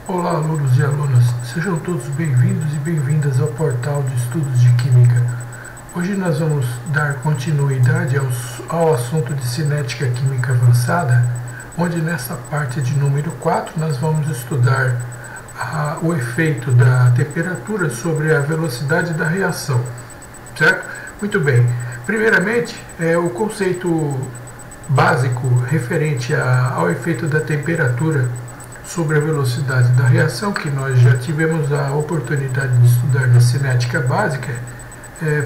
Olá, alunos e alunas, sejam todos bem-vindos e bem-vindas ao portal de estudos de Química. Hoje nós vamos dar continuidade ao assunto de cinética química avançada, onde nessa parte de número 4 nós vamos estudar o efeito da temperatura sobre a velocidade da reação, certo? Muito bem. Primeiramente, o conceito básico referente ao efeito da temperatura sobre a velocidade da reação, que nós já tivemos a oportunidade de estudar na cinética básica,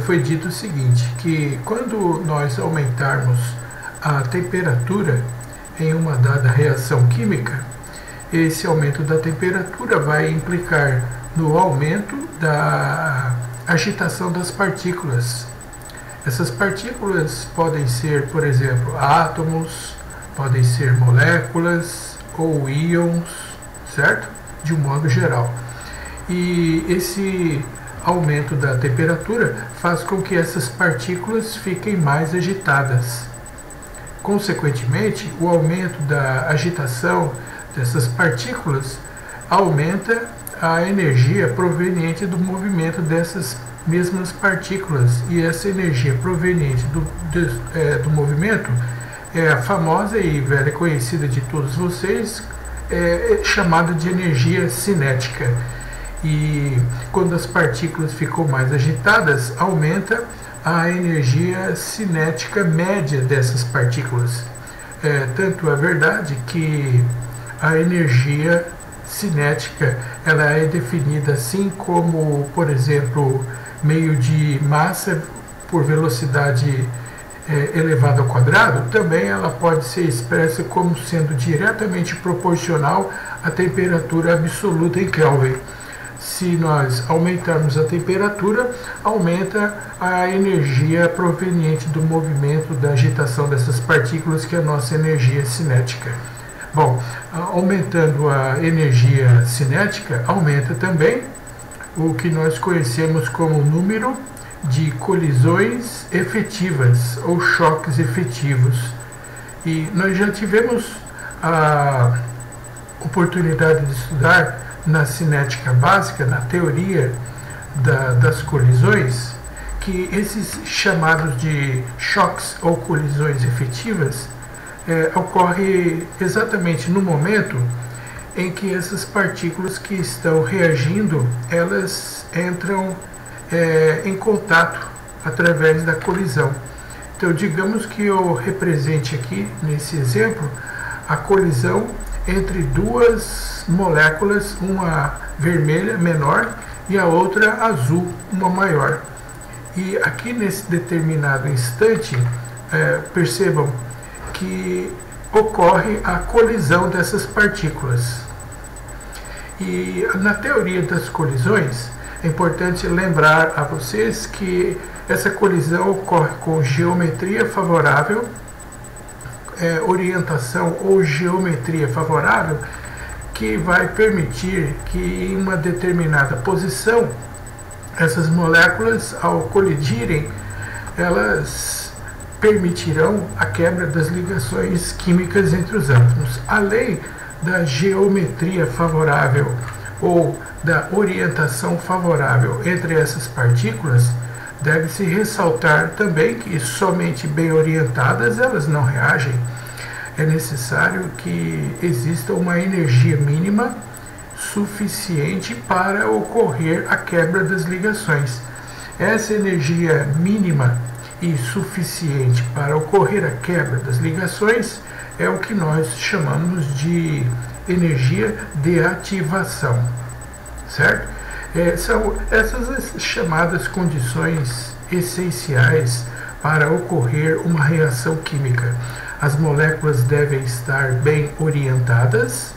foi dito o seguinte, que quando nós aumentarmos a temperatura em uma dada reação química, esse aumento da temperatura vai implicar no aumento da agitação das partículas. Essas partículas podem ser, por exemplo, átomos, podem ser moléculas ou íons, certo? De um modo geral. E esse aumento da temperatura faz com que essas partículas fiquem mais agitadas. Consequentemente, o aumento da agitação dessas partículas aumenta a energia proveniente do movimento dessas mesmas partículas, e essa energia proveniente do movimento é a famosa e velha conhecida de todos vocês, chamada de energia cinética. E quando as partículas ficam mais agitadas, aumenta a energia cinética média dessas partículas. Tanto é verdade que a energia cinética ela é definida assim como, por exemplo, meio de massa por velocidade elevado ao quadrado. Também ela pode ser expressa como sendo diretamente proporcional à temperatura absoluta em Kelvin. Se nós aumentarmos a temperatura, aumenta a energia proveniente do movimento da agitação dessas partículas, que é a nossa energia cinética. Bom, aumentando a energia cinética, aumenta também o que nós conhecemos como número de colisões efetivas ou choques efetivos. E nós já tivemos a oportunidade de estudar na cinética básica, na teoria das colisões, que esses chamados de choques ou colisões efetivas ocorre exatamente no momento em que essas partículas que estão reagindo, elas entram em contato através da colisão. Então, digamos que eu represente aqui, nesse exemplo, a colisão entre duas moléculas, uma vermelha menor e a outra azul, uma maior. E aqui nesse determinado instante, percebam que ocorre a colisão dessas partículas. E na teoria das colisões, é importante lembrar a vocês que essa colisão ocorre com geometria favorável, orientação ou geometria favorável, que vai permitir que em uma determinada posição essas moléculas, ao colidirem, elas permitirão a quebra das ligações químicas entre os átomos. Além da geometria favorável ou da orientação favorável entre essas partículas, deve-se ressaltar também que somente bem orientadas elas não reagem. É necessário que exista uma energia mínima suficiente para ocorrer a quebra das ligações. Essa energia mínima e suficiente para ocorrer a quebra das ligações é o que nós chamamos de energia de ativação, certo? São essas chamadas condições essenciais para ocorrer uma reação química. As moléculas devem estar bem orientadas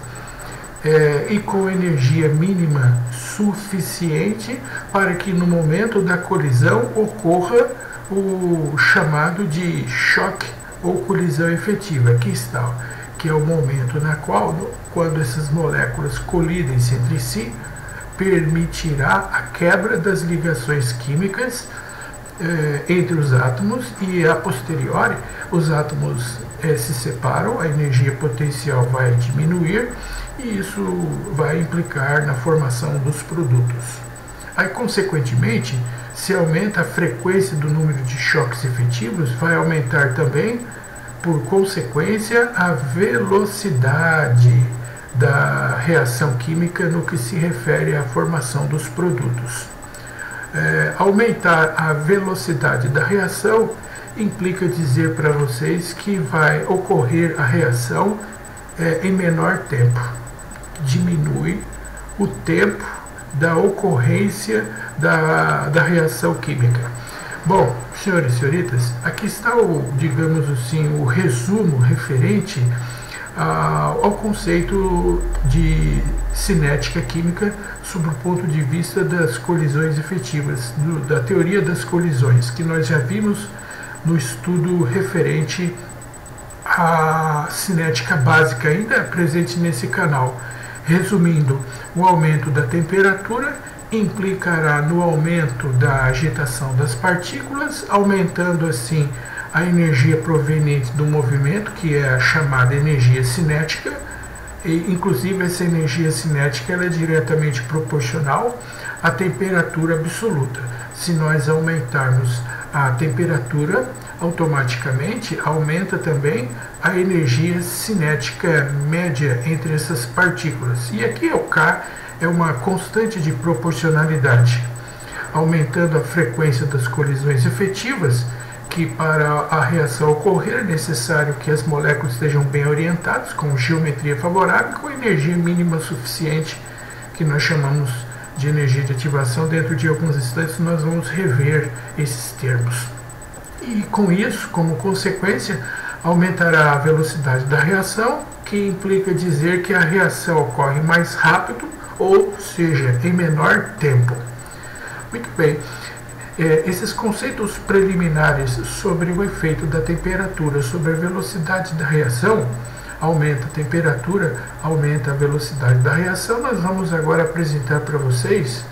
e com energia mínima suficiente para que no momento da colisão ocorra o chamado de choque ou colisão efetiva. Aqui está, que é o momento na qual, quando essas moléculas colidem-se entre si, permitirá a quebra das ligações químicas entre os átomos, e a posteriori os átomos se separam, a energia potencial vai diminuir e isso vai implicar na formação dos produtos. Aí, consequentemente, se aumenta a frequência do número de choques efetivos, vai aumentar também, por consequência, a velocidade da reação química no que se refere à formação dos produtos. Aumentar a velocidade da reação implica dizer para vocês que vai ocorrer a reação em menor tempo. Diminui o tempo da ocorrência da reação química. Bom, senhores e senhoritas, aqui está digamos assim, o resumo referente ao conceito de cinética química sob o ponto de vista das colisões efetivas, da teoria das colisões, que nós já vimos no estudo referente à cinética básica, ainda presente nesse canal. Resumindo, o aumento da temperatura implicará no aumento da agitação das partículas, aumentando assim a energia proveniente do movimento, que é a chamada energia cinética. E, inclusive, essa energia cinética ela é diretamente proporcional à temperatura absoluta. Se nós aumentarmos a temperatura, automaticamente aumenta também a energia cinética média entre essas partículas. E aqui o K é uma constante de proporcionalidade, aumentando a frequência das colisões efetivas, que para a reação ocorrer é necessário que as moléculas estejam bem orientadas, com geometria favorável e com energia mínima suficiente, que nós chamamos de energia de ativação. Dentro de alguns instantes nós vamos rever esses termos. E com isso, como consequência, aumentará a velocidade da reação, que implica dizer que a reação ocorre mais rápido, ou seja, em menor tempo. Muito bem. Esses conceitos preliminares sobre o efeito da temperatura sobre a velocidade da reação, aumenta a temperatura, aumenta a velocidade da reação. Nós vamos agora apresentar para vocês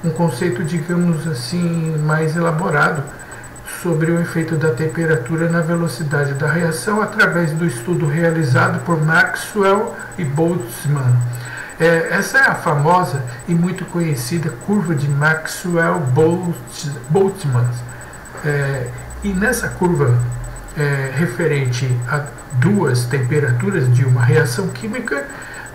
um conceito, digamos assim, mais elaborado sobre o efeito da temperatura na velocidade da reação através do estudo realizado por Maxwell e Boltzmann. Essa é a famosa e muito conhecida curva de Maxwell-Boltzmann. E nessa curva referente a duas temperaturas de uma reação química,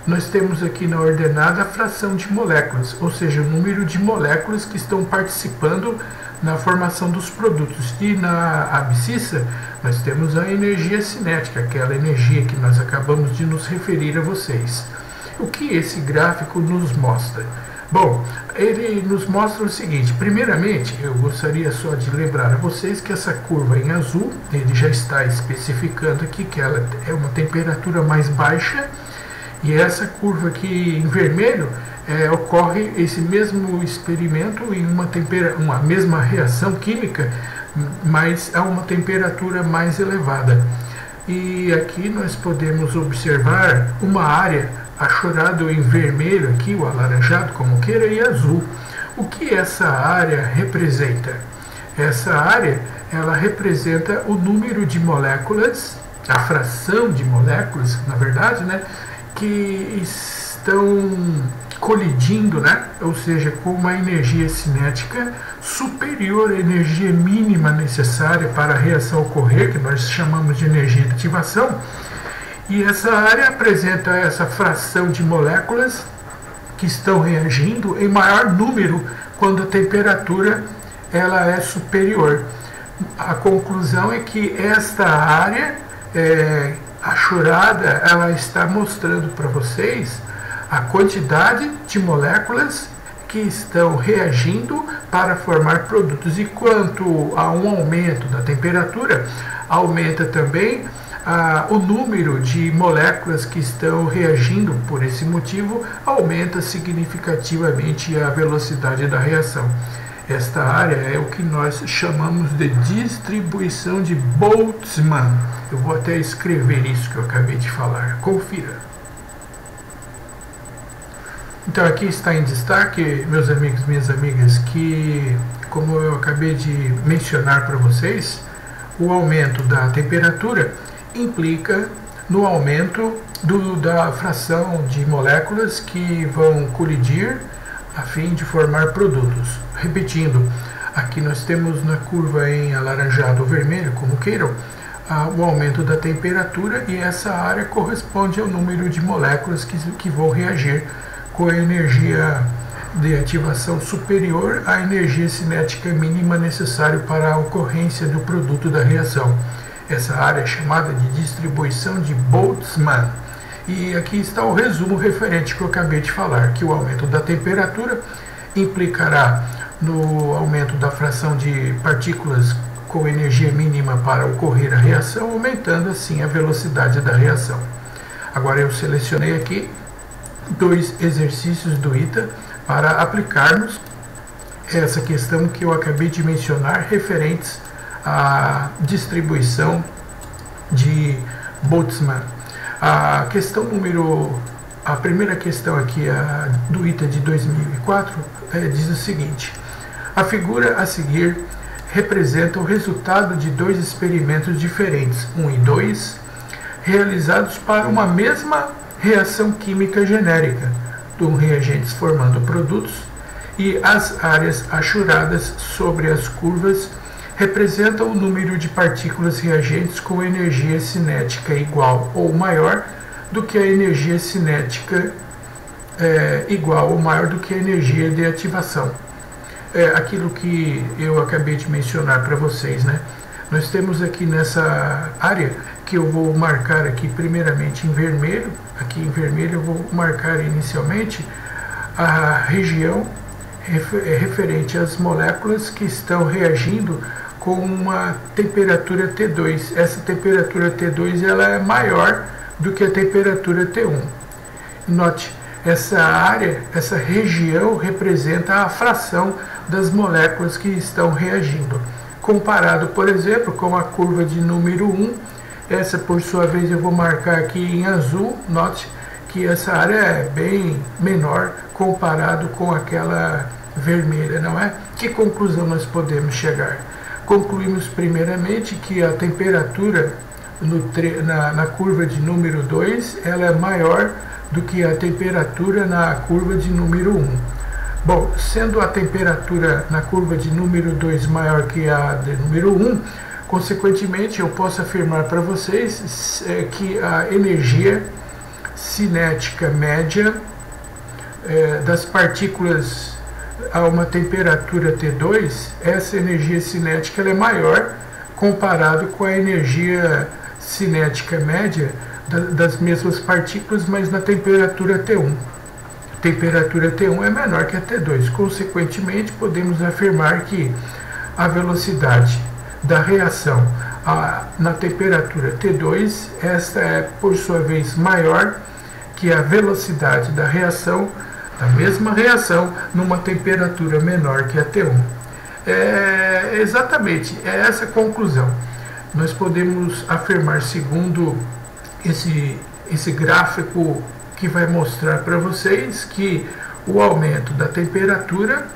nós temos aqui na ordenada a fração de moléculas, ou seja, o número de moléculas que estão participando na formação dos produtos. E na abscissa nós temos a energia cinética, aquela energia que nós acabamos de nos referir a vocês. O que esse gráfico nos mostra? Bom, ele nos mostra o seguinte: primeiramente, eu gostaria só de lembrar a vocês que essa curva em azul, ele já está especificando aqui que ela é uma temperatura mais baixa, e essa curva aqui em vermelho ocorre esse mesmo experimento em uma mesma reação química, mas a uma temperatura mais elevada. E aqui nós podemos observar uma área achorado em vermelho aqui, o alaranjado, como queira, e azul. O que essa área representa? Essa área, ela representa o número de moléculas, a fração de moléculas, na verdade, né, que estão colidindo, né, ou seja, com uma energia cinética superior à energia mínima necessária para a reação ocorrer, que nós chamamos de energia de ativação. E essa área apresenta essa fração de moléculas que estão reagindo em maior número quando a temperatura ela é superior. A conclusão é que esta área achorada, ela está mostrando para vocês a quantidade de moléculas que estão reagindo para formar produtos. E quanto a um aumento da temperatura, aumenta também o número de moléculas que estão reagindo. Por esse motivo, aumenta significativamente a velocidade da reação. Esta área é o que nós chamamos de distribuição de Boltzmann. Eu vou até escrever isso que eu acabei de falar. Confira. Então aqui está em destaque, meus amigos e minhas amigas, que, como eu acabei de mencionar para vocês, o aumento da temperatura implica no aumento da fração de moléculas que vão colidir a fim de formar produtos. Repetindo, aqui nós temos na curva em alaranjado ou vermelho, como queiram, o aumento da temperatura, e essa área corresponde ao número de moléculas que vão reagir com a energia de ativação superior à energia cinética mínima necessária para a ocorrência do produto da reação. Essa área é chamada de distribuição de Boltzmann. E aqui está o resumo referente que eu acabei de falar, que o aumento da temperatura implicará no aumento da fração de partículas com energia mínima para ocorrer a reação, aumentando assim a velocidade da reação. Agora eu selecionei aqui 2 exercícios do ITA para aplicarmos essa questão que eu acabei de mencionar, referentes à distribuição de Boltzmann. A primeira questão aqui, do ITA de 2004, diz o seguinte: a figura a seguir representa o resultado de 2 experimentos diferentes, 1 e 2, realizados para uma mesma reação química genérica, com reagentes formando produtos, e as áreas achuradas sobre as curvas representam o número de partículas reagentes com energia cinética igual ou maior do que a energia cinética igual ou maior do que a energia de ativação. Aquilo que eu acabei de mencionar para vocês, né? Nós temos aqui nessa área, que eu vou marcar aqui primeiramente em vermelho. Aqui em vermelho eu vou marcar inicialmente a região referente às moléculas que estão reagindo com uma temperatura T2. Essa temperatura T2 ela é maior do que a temperatura T1. Note, essa área, essa região representa a fração das moléculas que estão reagindo. Comparado, por exemplo, com a curva de número 1, essa por sua vez eu vou marcar aqui em azul. Note que essa área é bem menor comparado com aquela vermelha, não é? Que conclusão nós podemos chegar? Concluímos primeiramente que a temperatura na curva de número 2 ela é maior do que a temperatura na curva de número 1. Bom, sendo a temperatura na curva de número 2 maior que a de número 1, consequentemente eu posso afirmar para vocês que a energia cinética média das partículas a uma temperatura T2, essa energia cinética ela é maior comparado com a energia cinética média das mesmas partículas, mas na temperatura T1. A temperatura T1 é menor que a T2. Consequentemente, podemos afirmar que a velocidade da reação na temperatura T2, esta é, por sua vez, maior que a velocidade da reação, da mesma reação, numa temperatura menor que a T1. Exatamente, é essa a conclusão. Nós podemos afirmar, segundo esse gráfico que vai mostrar para vocês, que o aumento da temperatura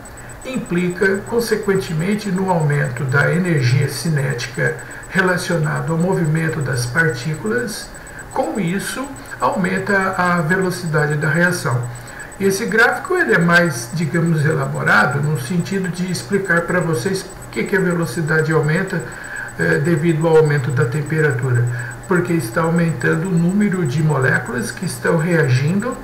implica, consequentemente, no aumento da energia cinética relacionado ao movimento das partículas. Com isso, aumenta a velocidade da reação. Esse gráfico ele é mais, digamos, elaborado no sentido de explicar para vocês por que a velocidade aumenta devido ao aumento da temperatura. Porque está aumentando o número de moléculas que estão reagindo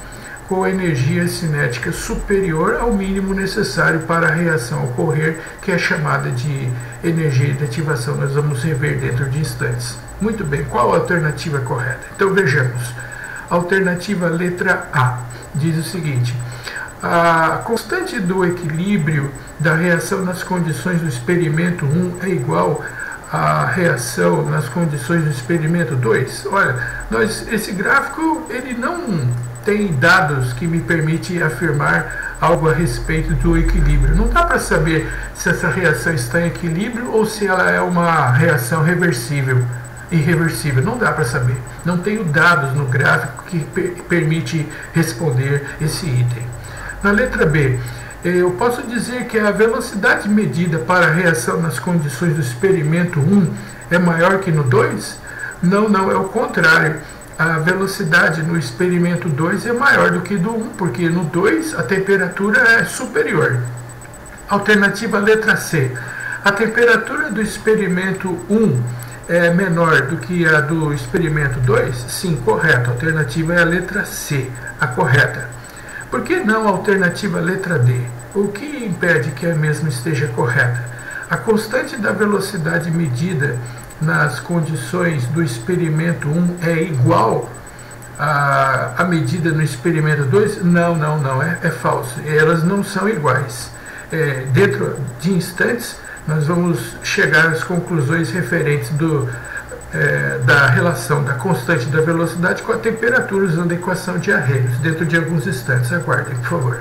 com energia cinética superior ao mínimo necessário para a reação ocorrer, que é chamada de energia de ativação. Nós vamos rever dentro de instantes. Muito bem, qual a alternativa correta? Então vejamos. Alternativa letra A diz o seguinte: a constante do equilíbrio da reação nas condições do experimento 1 é igual à reação nas condições do experimento 2. Olha, esse gráfico ele não tem dados que me permitem afirmar algo a respeito do equilíbrio. Não dá para saber se essa reação está em equilíbrio ou se ela é uma reação irreversível. Não dá para saber. Não tenho dados no gráfico que permite responder esse item. Na letra B, eu posso dizer que a velocidade medida para a reação nas condições do experimento 1 é maior que no 2? Não, é o contrário. a velocidade no experimento 2 é maior do que do 1, porque no 2 a temperatura é superior. Alternativa letra C. A temperatura do experimento 1 é menor do que a do experimento 2? Sim, correto. A alternativa é a letra C, a correta. Por que não a alternativa letra D? O que impede que a mesma esteja correta? A constante da velocidade medida nas condições do experimento 1 é igual à medida no experimento 2? Não, é falso. Elas não são iguais. Dentro de instantes, nós vamos chegar às conclusões referentes da relação da constante da velocidade com a temperatura usando a equação de Arrhenius, dentro de alguns instantes. Aguardem, por favor.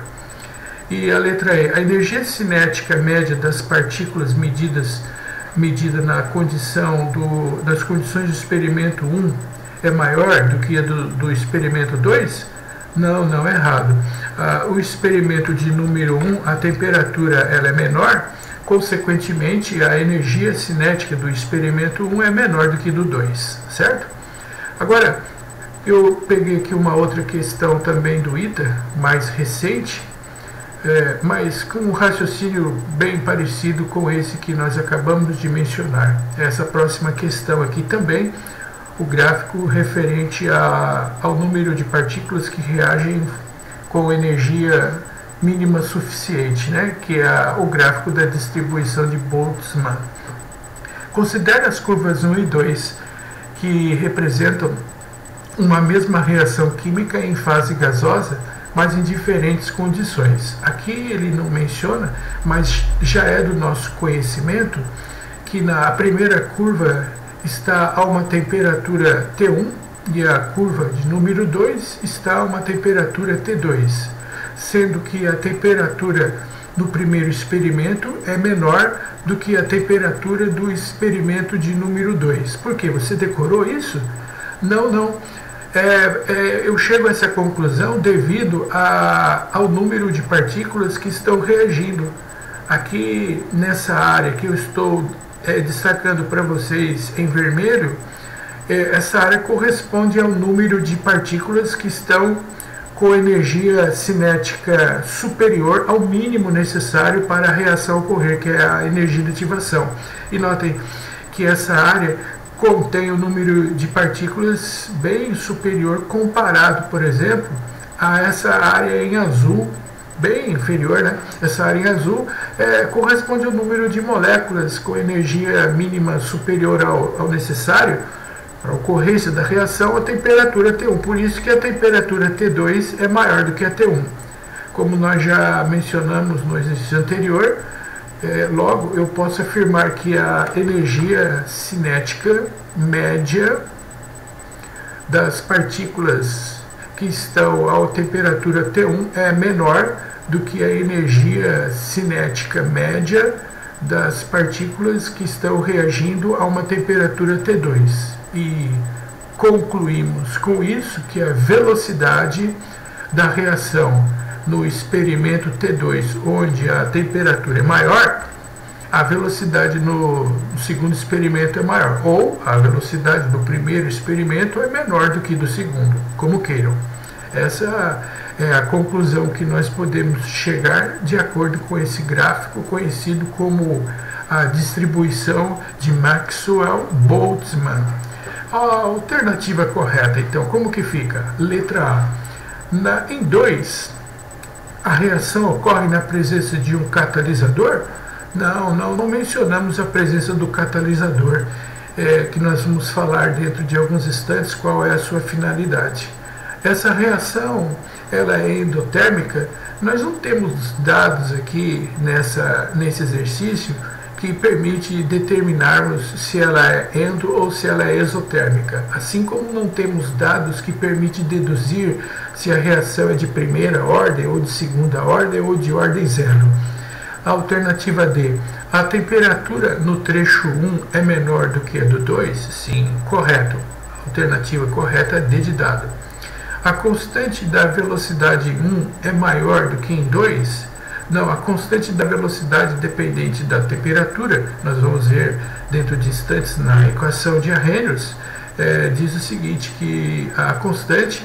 E a letra E. A energia cinética média das partículas medida na condição das condições do experimento 1 é maior do que a do experimento 2? Não, errado. O experimento de número 1, a temperatura ela é menor, consequentemente a energia cinética do experimento 1 é menor do que do 2, certo? Agora, eu peguei aqui uma outra questão também do ITA, mais recente, mas com um raciocínio bem parecido com esse que nós acabamos de mencionar. Essa próxima questão aqui também, o gráfico referente ao número de partículas que reagem com energia mínima suficiente, né? Que é o gráfico da distribuição de Boltzmann. Considere as curvas 1 e 2, que representam uma mesma reação química em fase gasosa, mas em diferentes condições. Aqui ele não menciona, mas já é do nosso conhecimento, que na primeira curva está a uma temperatura T1 e a curva de número 2 está a uma temperatura T2, sendo que a temperatura do primeiro experimento é menor do que a temperatura do experimento de número 2. Por quê? Você decorou isso? Não. Eu chego a essa conclusão devido ao número de partículas que estão reagindo. Aqui nessa área que eu estou destacando para vocês em vermelho, essa área corresponde ao número de partículas que estão com energia cinética superior ao mínimo necessário para a reação ocorrer, que é a energia de ativação. E notem que essa área contém um número de partículas bem superior comparado, por exemplo, a essa área em azul, bem inferior, né? Essa área em azul corresponde ao número de moléculas com energia mínima superior ao necessário para a ocorrência da reação a temperatura T1. Por isso que a temperatura T2 é maior do que a T1. Como nós já mencionamos no exercício anterior, logo eu posso afirmar que a energia cinética média das partículas que estão à temperatura T1 é menor do que a energia cinética média das partículas que estão reagindo a uma temperatura T2. E concluímos com isso que a velocidade da reação no experimento T2, onde a temperatura é maior, a velocidade no segundo experimento é maior, ou a velocidade do primeiro experimento é menor do que do segundo, como queiram. Essa é a conclusão que nós podemos chegar de acordo com esse gráfico conhecido como a distribuição de Maxwell-Boltzmann. A alternativa correta, então, como que fica? Letra A. Em 2, a reação ocorre na presença de um catalisador? Não mencionamos a presença do catalisador, que nós vamos falar dentro de alguns instantes qual é a sua finalidade. Essa reação, ela é endotérmica? Nós não temos dados aqui nesse exercício que permite determinarmos se ela é endo ou se ela é exotérmica. Assim como não temos dados que permitem deduzir se a reação é de primeira ordem, ou de segunda ordem, ou de ordem zero. A alternativa D. A temperatura no trecho 1 é menor do que a do 2? Sim, correto. A alternativa correta é D de dado. A constante da velocidade em 1 é maior do que em 2? Não, a constante da velocidade dependente da temperatura, nós vamos ver dentro de instantes na equação de Arrhenius, diz o seguinte, que a constante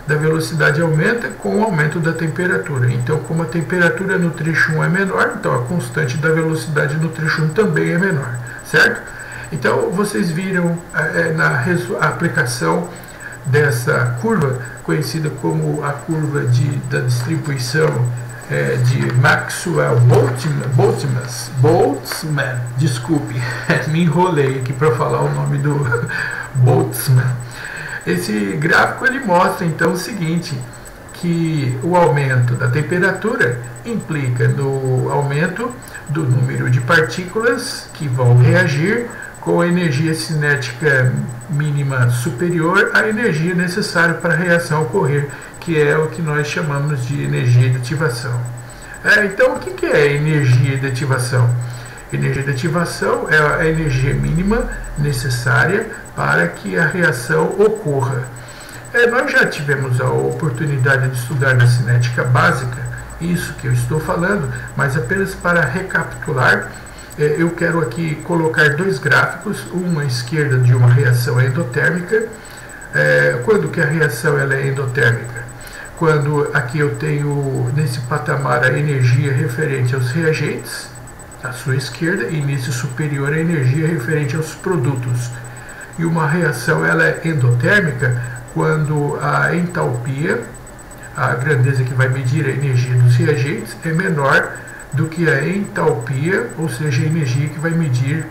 da velocidade aumenta com o aumento da temperatura. Então, como a temperatura no trecho 1 é menor, então a constante da velocidade no trecho 1 também é menor, certo? Então, vocês viram na aplicação dessa curva, conhecida como a curva da distribuição de Maxwell-Boltzmann, desculpe, me enrolei aqui para falar o nome do Boltzmann. Esse gráfico ele mostra então o seguinte, que o aumento da temperatura implica no aumento do número de partículas que vão reagir com a energia cinética mínima superior à energia necessária para a reação ocorrer, que é o que nós chamamos de energia de ativação. Então, o que é energia de ativação? Energia de ativação é a energia mínima necessária para que a reação ocorra. Nós já tivemos a oportunidade de estudar na cinética básica isso que eu estou falando, mas apenas para recapitular, eu quero aqui colocar dois gráficos, uma à esquerda de uma reação endotérmica. Quando que a reação ela é endotérmica? Quando aqui eu tenho nesse patamar a energia referente aos reagentes, à sua esquerda, e nesse superior a energia referente aos produtos. E uma reação ela é endotérmica quando a entalpia, a grandeza que vai medir a energia dos reagentes, é menor do que a entalpia, ou seja, a energia que vai medir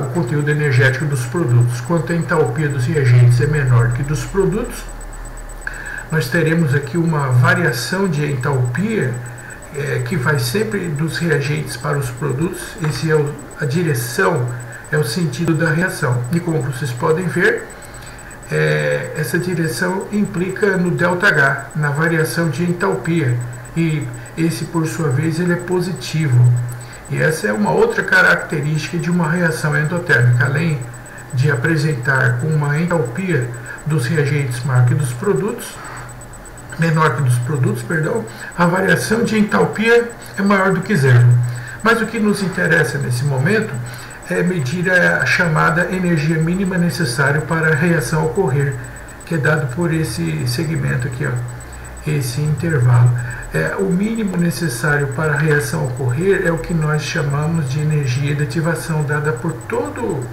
o conteúdo energético dos produtos. Quanto a entalpia dos reagentes é menor que dos produtos, nós teremos aqui uma variação de entalpia que vai sempre dos reagentes para os produtos. Esse é a direção, é o sentido da reação. E como vocês podem ver, essa direção implica no ΔH, na variação de entalpia. E esse, por sua vez, ele é positivo. E essa é uma outra característica de uma reação endotérmica. Além de apresentar uma entalpia dos reagentes maior que dos produtos, menor que dos produtos, a variação de entalpia é maior do que zero. Mas o que nos interessa nesse momento é medir a chamada energia mínima necessária para a reação ocorrer, que é dado por esse segmento aqui, esse intervalo. O mínimo necessário para a reação ocorrer é o que nós chamamos de energia de ativação, dada por todo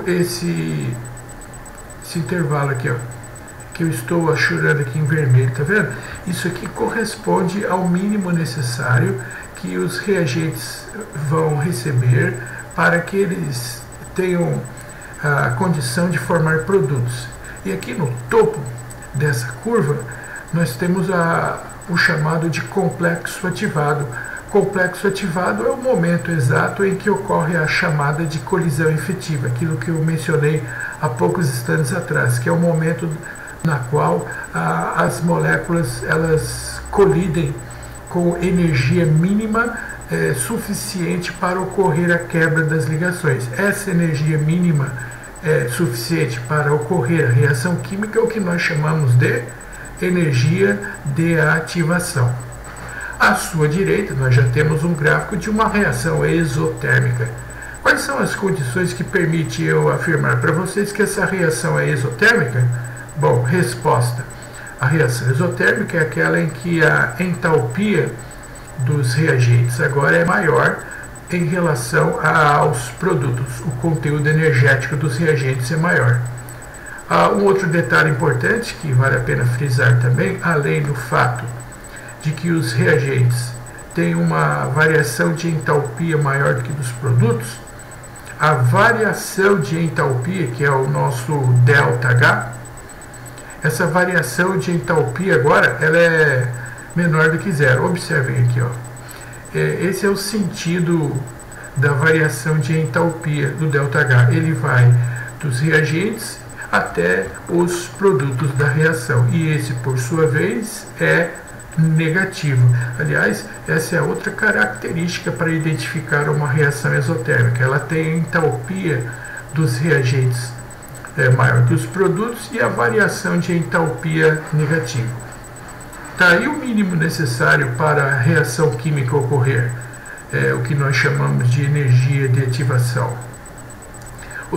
esse intervalo aqui, que eu estou achurando aqui em vermelho, tá vendo? Isso aqui corresponde ao mínimo necessário que os reagentes vão receber para que eles tenham a condição de formar produtos. E aqui no topo dessa curva nós temos o chamado de complexo ativado. Complexo ativado é o momento exato em que ocorre a chamada de colisão efetiva, aquilo que eu mencionei há poucos instantes atrás, que é o momento na qual as moléculas elas colidem com energia mínima suficiente para ocorrer a quebra das ligações. Essa energia mínima suficiente para ocorrer a reação química é o que nós chamamos de energia de ativação. À sua direita, nós já temos um gráfico de uma reação exotérmica. Quais são as condições que permitem eu afirmar para vocês que essa reação é exotérmica? Bom, resposta. A reação exotérmica é aquela em que a entalpia dos reagentes agora é maior em relação aos produtos. O conteúdo energético dos reagentes é maior. Um outro detalhe importante que vale a pena frisar também, além do fato de que os reagentes têm uma variação de entalpia maior do que dos produtos, a variação de entalpia, que é o nosso ΔH, essa variação de entalpia agora ela é menor do que zero. Observem aqui, esse é o sentido da variação de entalpia do ΔH. Ele vai dos reagentes até os produtos da reação. E esse, por sua vez, é negativo. Aliás, essa é outra característica para identificar uma reação exotérmica. Ela tem a entalpia dos reagentes maior que os produtos e a variação de entalpia negativa. Tá aí o mínimo necessário para a reação química ocorrer, o que nós chamamos de energia de ativação.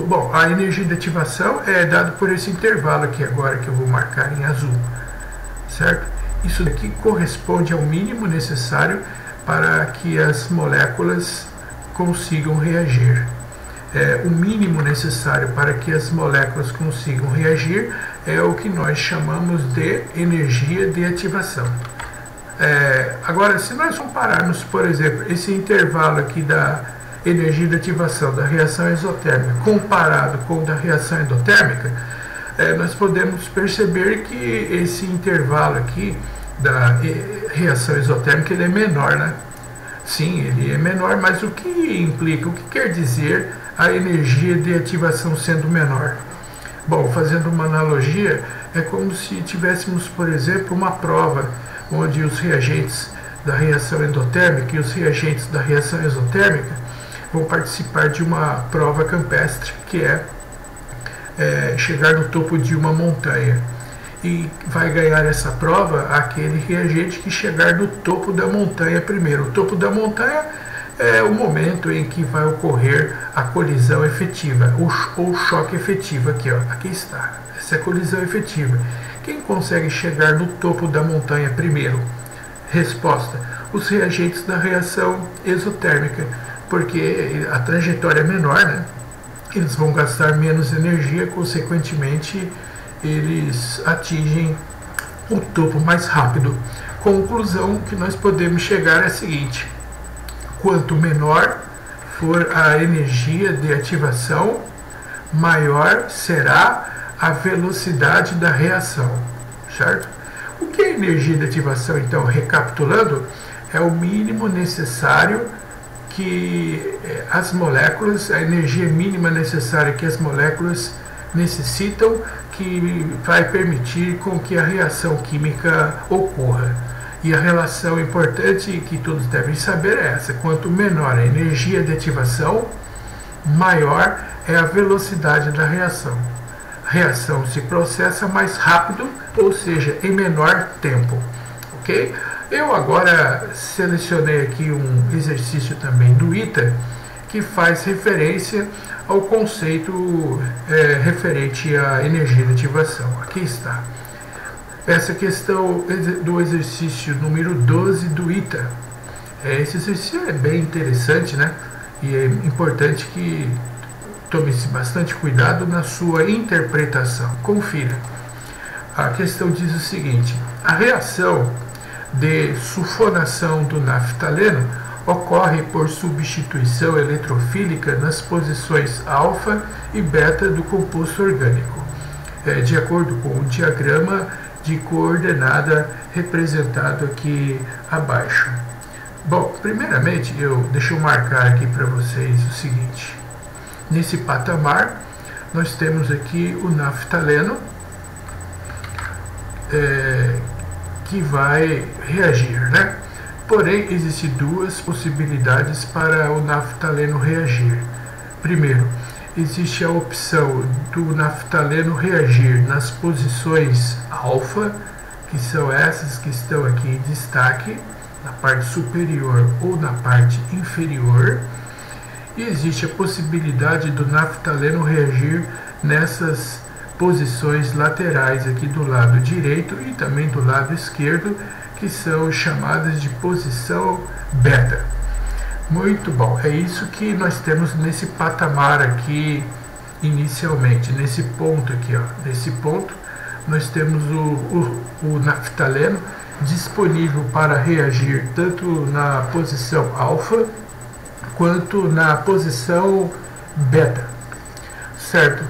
Bom, a energia de ativação é dada por esse intervalo aqui agora que eu vou marcar em azul, certo? Isso daqui corresponde ao mínimo necessário para que as moléculas consigam reagir. O mínimo necessário para que as moléculas consigam reagir é o que nós chamamos de energia de ativação. Agora, se nós compararmos, por exemplo, esse intervalo aqui da energia de ativação da reação exotérmica comparado com o da reação endotérmica, nós podemos perceber que esse intervalo aqui da reação exotérmica ele é menor, né? Sim, ele é menor, mas o que implica, o que quer dizer a energia de ativação sendo menor? Bom, fazendo uma analogia, é como se tivéssemos, por exemplo, uma prova onde os reagentes da reação endotérmica e os reagentes da reação exotérmica vão participar de uma prova campestre, que é chegar no topo de uma montanha. E vai ganhar essa prova aquele reagente que chegar no topo da montanha primeiro. O topo da montanha é o momento em que vai ocorrer a colisão efetiva, ou choque efetivo. Aqui está, essa é a colisão efetiva. Quem consegue chegar no topo da montanha primeiro? Resposta: os reagentes da reação exotérmica, porque a trajetória é menor, né? Eles vão gastar menos energia, consequentemente eles atingem o topo mais rápido. Conclusão que nós podemos chegar é a seguinte: quanto menor for a energia de ativação, maior será a velocidade da reação, certo? O que é energia de ativação, então? Recapitulando, é o mínimo necessário que as moléculas, a energia mínima necessária que as moléculas necessitam, que vai permitir com que a reação química ocorra. E a relação importante que todos devem saber é essa: quanto menor a energia de ativação, maior é a velocidade da reação. A reação se processa mais rápido, ou seja, em menor tempo. Ok? Eu agora selecionei aqui um exercício também do ITA, que faz referência ao conceito referente à energia de ativação. Aqui está. Essa questão do exercício número 12 do ITA. Esse exercício é bem interessante, né? E é importante que tome-se bastante cuidado na sua interpretação. Confira. A questão diz o seguinte: a reação de sulfonação do naftaleno ocorre por substituição eletrofílica nas posições alfa e beta do composto orgânico, de acordo com o diagrama de coordenada representado aqui abaixo. Bom, primeiramente, deixa eu marcar aqui para vocês o seguinte: nesse patamar, nós temos aqui o naftaleno, que vai reagir, né? Porém, existem duas possibilidades para o naftaleno reagir. Primeiro, existe a opção do naftaleno reagir nas posições alfa, que são essas que estão aqui em destaque, na parte superior ou na parte inferior. E existe a possibilidade do naftaleno reagir nessas posições laterais aqui do lado direito e também do lado esquerdo, que são chamadas de posição beta. Muito bom, é isso que nós temos nesse patamar aqui inicialmente, nesse ponto aqui, ó. Nesse ponto nós temos o naftaleno disponível para reagir tanto na posição alfa quanto na posição beta, certo?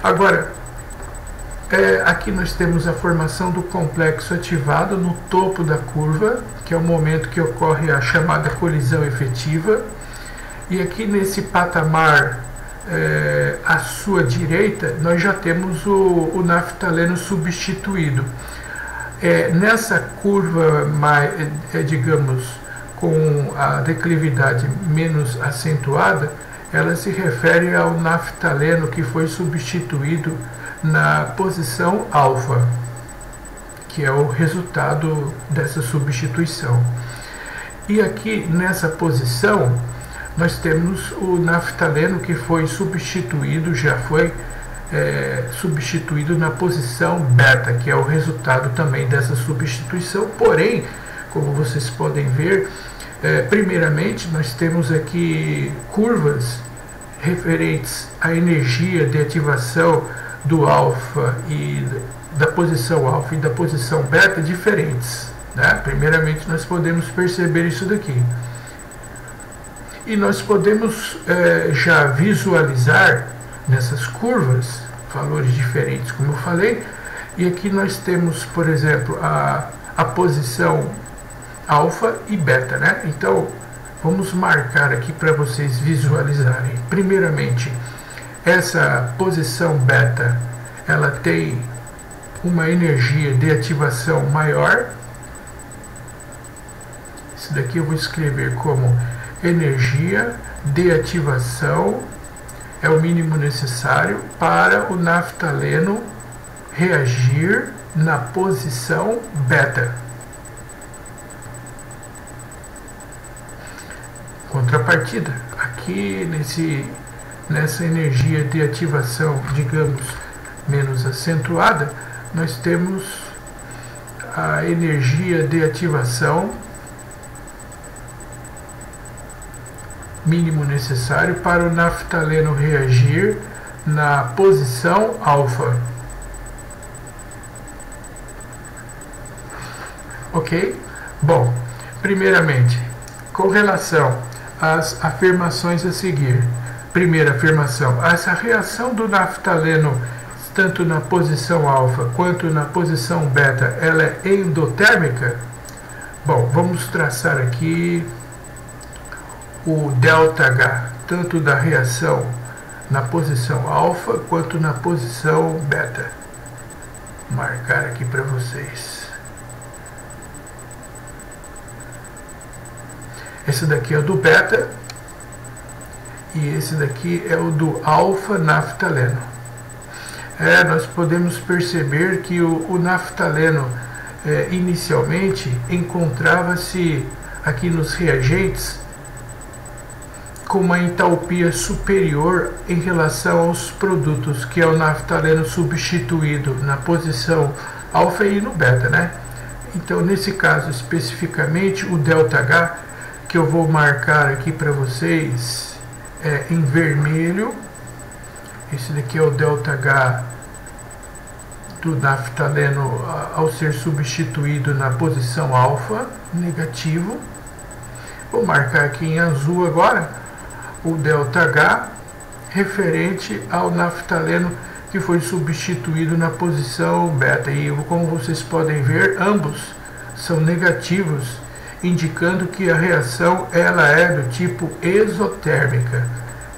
Agora, aqui nós temos a formação do complexo ativado no topo da curva, que é o momento que ocorre a chamada colisão efetiva. E aqui nesse patamar, à sua direita, nós já temos o naftaleno substituído. Nessa curva, digamos, com a declividade menos acentuada, ela se refere ao naftaleno que foi substituído na posição alfa, que é o resultado dessa substituição. E aqui nessa posição nós temos o naftaleno que foi substituído, já foi substituído na posição beta, que é o resultado também dessa substituição. Porém, como vocês podem ver, primeiramente nós temos aqui curvas referentes à energia de ativação do alfa e da posição alfa e da posição beta diferentes, né? Primeiramente nós podemos perceber isso daqui. E nós podemos já visualizar nessas curvas valores diferentes, como eu falei. E aqui nós temos, por exemplo, a posição alfa e beta, né? Então vamos marcar aqui para vocês visualizarem. Primeiramente, essa posição beta, ela tem uma energia de ativação maior. Isso daqui eu vou escrever como energia de ativação é o mínimo necessário para o naftaleno reagir na posição beta. Contrapartida, aqui nessa energia de ativação, digamos, menos acentuada, nós temos a energia de ativação mínimo necessário para o naftaleno reagir na posição alfa. Ok? Bom, primeiramente, com relação às afirmações a seguir. Primeira afirmação: essa reação do naftaleno, tanto na posição alfa quanto na posição beta, ela é endotérmica? Bom, vamos traçar aqui o ΔH, tanto da reação na posição alfa quanto na posição beta. Vou marcar aqui para vocês. Esse daqui é o do beta e esse daqui é o do alfa naftaleno. Nós podemos perceber que o naftaleno inicialmente encontrava-se aqui nos reagentes com uma entalpia superior em relação aos produtos, que é o naftaleno substituído na posição alfa e no beta, né? Então, nesse caso especificamente, o ΔH, que eu vou marcar aqui para vocês em vermelho, esse daqui é o ΔH do naftaleno ao ser substituído na posição alfa, negativo. Vou marcar aqui em azul agora o ΔH referente ao naftaleno que foi substituído na posição beta. E como vocês podem ver, ambos são negativos, indicando que a reação ela é do tipo exotérmica.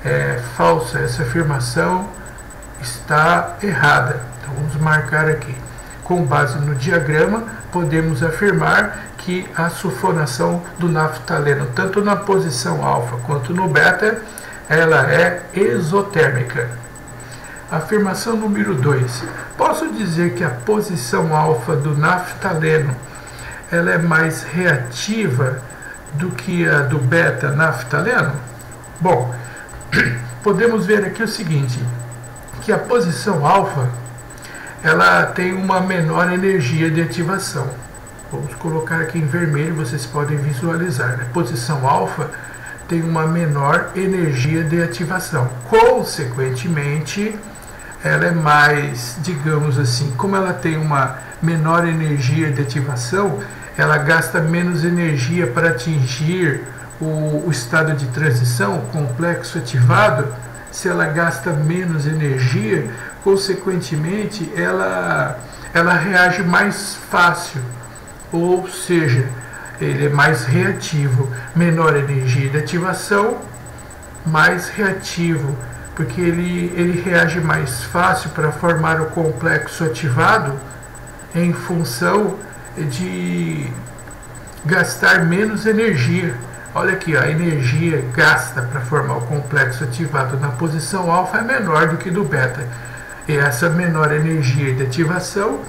É falsa, essa afirmação está errada. Então vamos marcar aqui. Com base no diagrama, podemos afirmar que a sulfonação do naftaleno, tanto na posição alfa quanto no beta, ela é exotérmica. Afirmação número 2. Posso dizer que a posição alfa do naftaleno ela é mais reativa do que a do beta naftaleno? Bom, podemos ver aqui o seguinte, que a posição alfa ela tem uma menor energia de ativação. Vamos colocar aqui em vermelho, vocês podem visualizar, né? Posição alfa tem uma menor energia de ativação. Consequentemente, ela é mais, digamos assim, como ela tem uma menor energia de ativação, ela gasta menos energia para atingir o estado de transição, o complexo ativado. Se ela gasta menos energia, consequentemente, ela reage mais fácil. Ou seja, ele é mais reativo, menor energia de ativação, mais reativo, porque ele reage mais fácil para formar o complexo ativado em função de gastar menos energia. Olha aqui, a energia gasta para formar o complexo ativado na posição alfa é menor do que do beta. E essa menor energia de ativação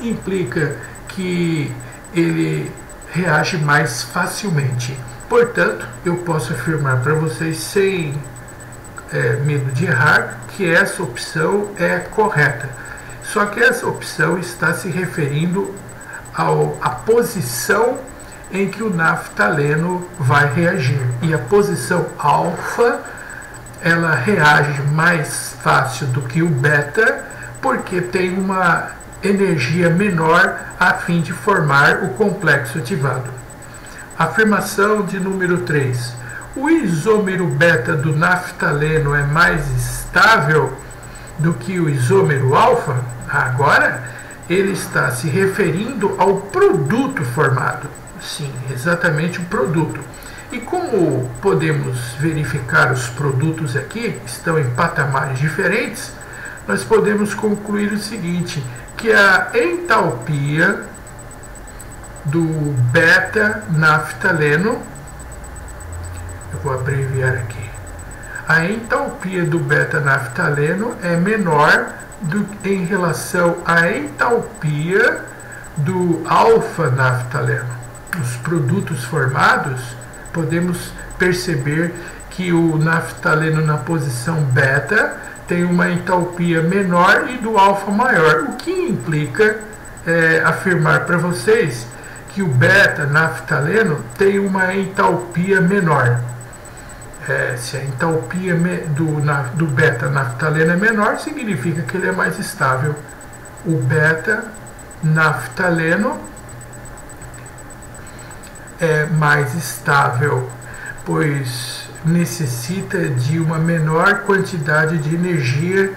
implica que ele reage mais facilmente. Portanto, eu posso afirmar para vocês sem medo de errar que essa opção é correta. Só que essa opção está se referindo à posição em que o naftaleno vai reagir. E a posição alfa, ela reage mais fácil do que o beta, porque tem uma energia menor a fim de formar o complexo ativado. Afirmação de número 3. O isômero beta do naftaleno é mais estável do que o isômero alfa? Agora, ele está se referindo ao produto formado. Sim, exatamente o produto. E como podemos verificar os produtos aqui, estão em patamares diferentes, nós podemos concluir o seguinte, que a entalpia do beta-naftaleno, eu vou abreviar aqui, a entalpia do beta-naftaleno é menor em relação à entalpia do alfa-naftaleno. Os produtos formados, podemos perceber que o naftaleno na posição beta tem uma entalpia menor e do alfa maior, o que implica afirmar para vocês que o beta-naftaleno tem uma entalpia menor. Se a entalpia do beta-naftaleno é menor, significa que ele é mais estável. O beta-naftaleno é mais estável, pois necessita de uma menor quantidade de energia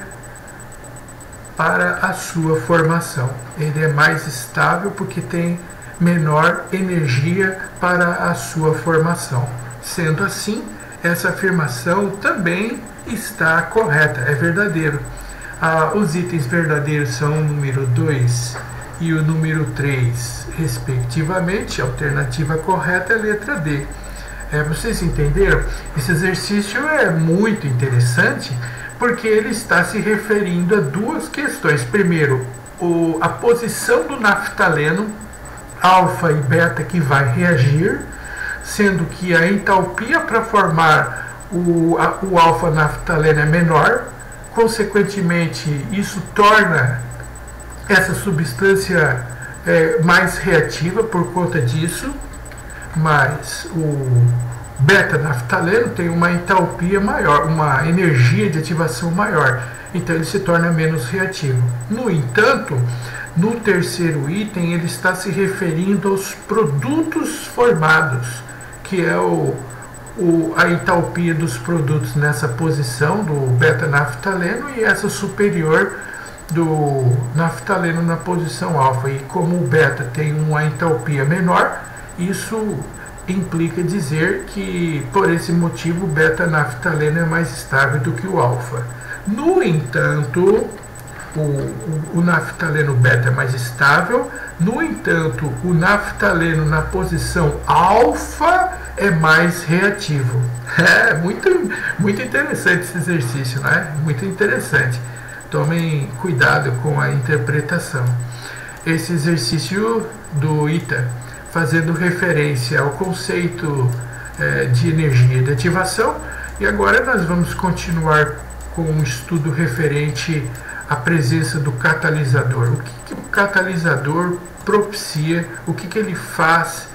para a sua formação. Ele é mais estável porque tem menor energia para a sua formação. Sendo assim, essa afirmação também está correta, é verdadeiro. Os itens verdadeiros são o número 2 e o número 3, respectivamente. A alternativa correta é a letra D. Vocês entenderam? Esse exercício é muito interessante porque ele está se referindo a duas questões. Primeiro, a posição do naftaleno, alfa e beta, que vai reagir, sendo que a entalpia para formar o alfa-naftaleno é menor. Consequentemente, isso torna essa substância mais reativa por conta disso, mas o beta-naftaleno tem uma entalpia maior, uma energia de ativação maior, então ele se torna menos reativo. No entanto, no terceiro item, ele está se referindo aos produtos formados, que é a entalpia dos produtos nessa posição do beta-naftaleno e essa superior do naftaleno na posição alfa. E como o beta tem uma entalpia menor, isso implica dizer que, por esse motivo, o beta-naftaleno é mais estável do que o alfa. No entanto, o naftaleno beta é mais estável. No entanto, o naftaleno na posição alfa é mais reativo. É muito interessante esse exercício, né? Muito interessante. Tomem cuidado com a interpretação. Esse exercício do ITA, fazendo referência ao conceito de energia de ativação. E agora nós vamos continuar com um estudo referente à presença do catalisador. O que o catalisador propicia, o que ele faz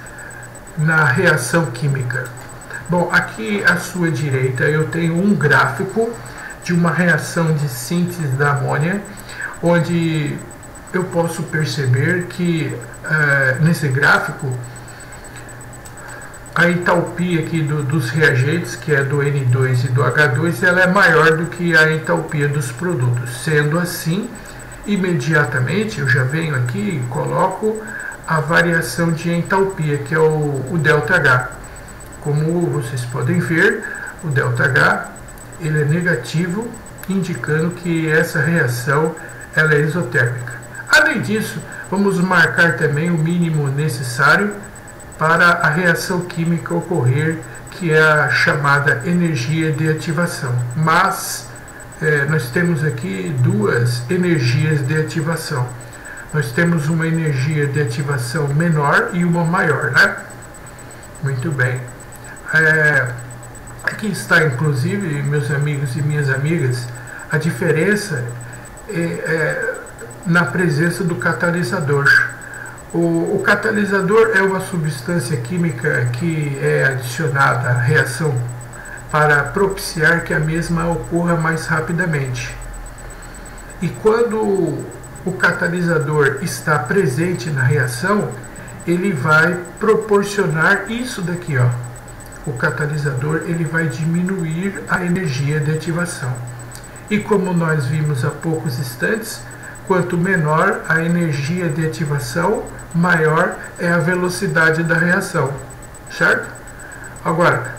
na reação química. Bom, aqui à sua direita eu tenho um gráfico de uma reação de síntese da amônia, onde eu posso perceber que nesse gráfico a entalpia aqui dos reagentes, que é do N2 e do H2, ela é maior do que a entalpia dos produtos. Sendo assim, imediatamente eu já venho aqui e coloco a variação de entalpia, que é o ΔH. Como vocês podem ver, o ΔH ele é negativo, indicando que essa reação ela é isotérmica. Além disso, vamos marcar também o mínimo necessário para a reação química ocorrer, que é a chamada energia de ativação. Mas nós temos aqui duas energias de ativação. Nós temos uma energia de ativação menor e uma maior, né? Muito bem. Aqui está, inclusive, meus amigos e minhas amigas, a diferença na presença do catalisador. O catalisador é uma substância química que é adicionada à reação para propiciar que a mesma ocorra mais rapidamente. E quando o catalisador está presente na reação, ele vai proporcionar isso daqui, ó. O catalisador ele vai diminuir a energia de ativação. E como nós vimos há poucos instantes, quanto menor a energia de ativação, maior é a velocidade da reação, certo? Agora,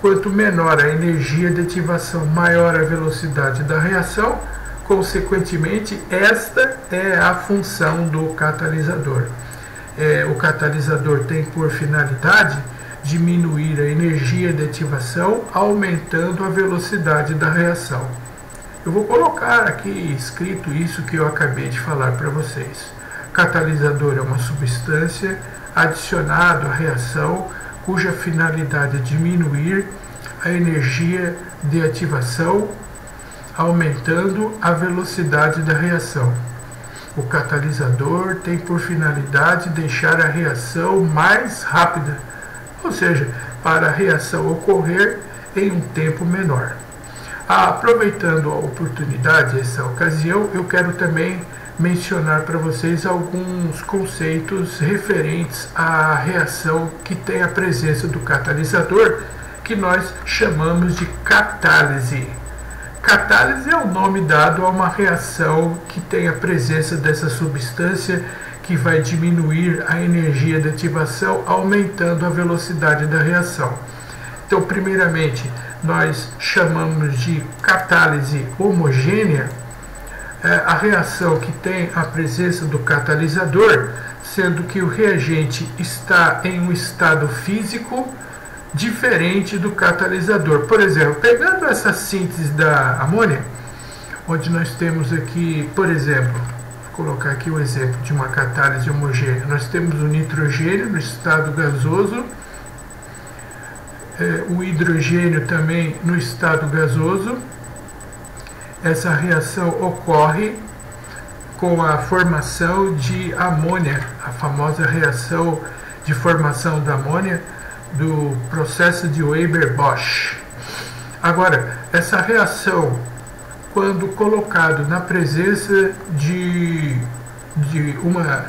quanto menor a energia de ativação, maior a velocidade da reação, consequentemente, esta é a função do catalisador. O catalisador tem por finalidade diminuir a energia de ativação, aumentando a velocidade da reação. Eu vou colocar aqui escrito isso que eu acabei de falar para vocês. Catalisador é uma substância adicionada à reação cuja finalidade é diminuir a energia de ativação, aumentando a velocidade da reação. O catalisador tem por finalidade deixar a reação mais rápida, ou seja, para a reação ocorrer em um tempo menor. Aproveitando a oportunidade, essa ocasião, eu quero também mencionar para vocês alguns conceitos referentes à reação que tem a presença do catalisador, que nós chamamos de catálise. Catálise é o nome dado a uma reação que tem a presença dessa substância que vai diminuir a energia de ativação, aumentando a velocidade da reação. Então, primeiramente, nós chamamos de catálise homogênea a reação que tem a presença do catalisador, sendo que o reagente está em um estado físico diferente do catalisador. Por exemplo, pegando essa síntese da amônia, onde nós temos aqui, por exemplo, vou colocar aqui o exemplo de uma catálise homogênea. Nós temos o nitrogênio no estado gasoso, o hidrogênio também no estado gasoso. Essa reação ocorre com a formação de amônia, a famosa reação de formação da amônia do processo de Haber-Bosch. Agora, essa reação, quando colocado na presença de uma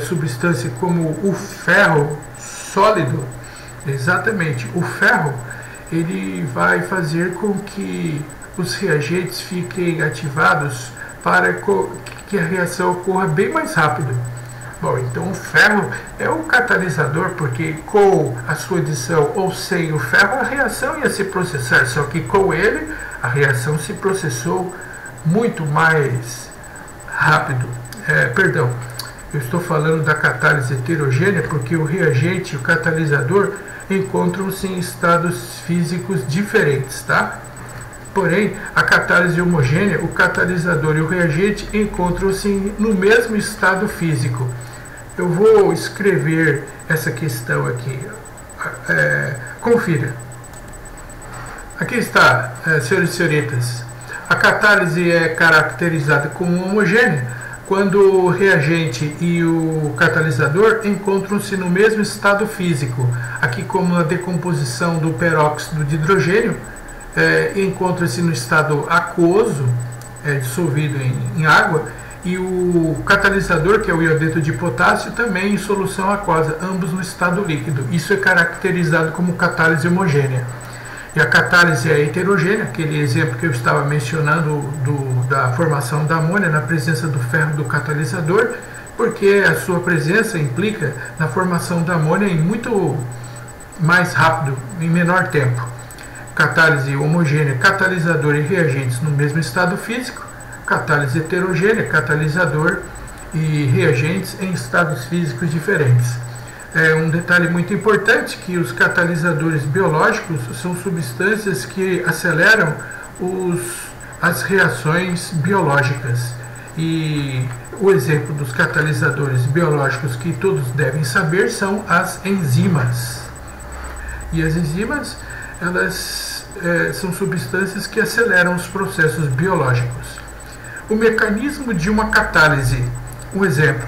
substância como o ferro sólido, exatamente, o ferro, ele vai fazer com que os reagentes fiquem ativados para que a reação ocorra bem mais rápido. Bom, então o ferro é um catalisador, porque com a sua adição ou sem o ferro, a reação ia se processar, só que com ele a reação se processou muito mais rápido. Perdão, eu estou falando da catálise heterogênea porque o reagente e o catalisador encontram-se em estados físicos diferentes, tá? Porém, a catálise homogênea, o catalisador e o reagente encontram-se no mesmo estado físico. Eu vou escrever essa questão aqui. Confira. Aqui está, senhores e senhoritas. A catálise é caracterizada como homogênea quando o reagente e o catalisador encontram-se no mesmo estado físico. Aqui, como na decomposição do peróxido de hidrogênio, encontra-se no estado aquoso, dissolvido em água, e o catalisador, que é o iodeto de potássio, também em solução aquosa, ambos no estado líquido. Isso é caracterizado como catálise homogênea. E a catálise é heterogênea, aquele exemplo que eu estava mencionando da formação da amônia na presença do ferro do catalisador, porque a sua presença implica na formação da amônia em muito mais rápido, em menor tempo. Catálise homogênea, catalisador e reagentes no mesmo estado físico. Catálise heterogênea, catalisador e reagentes em estados físicos diferentes. Um detalhe muito importante que os catalisadores biológicos são substâncias que aceleram as reações biológicas. E o exemplo dos catalisadores biológicos que todos devem saber são as enzimas. E as enzimas, elas são substâncias que aceleram os processos biológicos. O mecanismo de uma catálise. Um exemplo.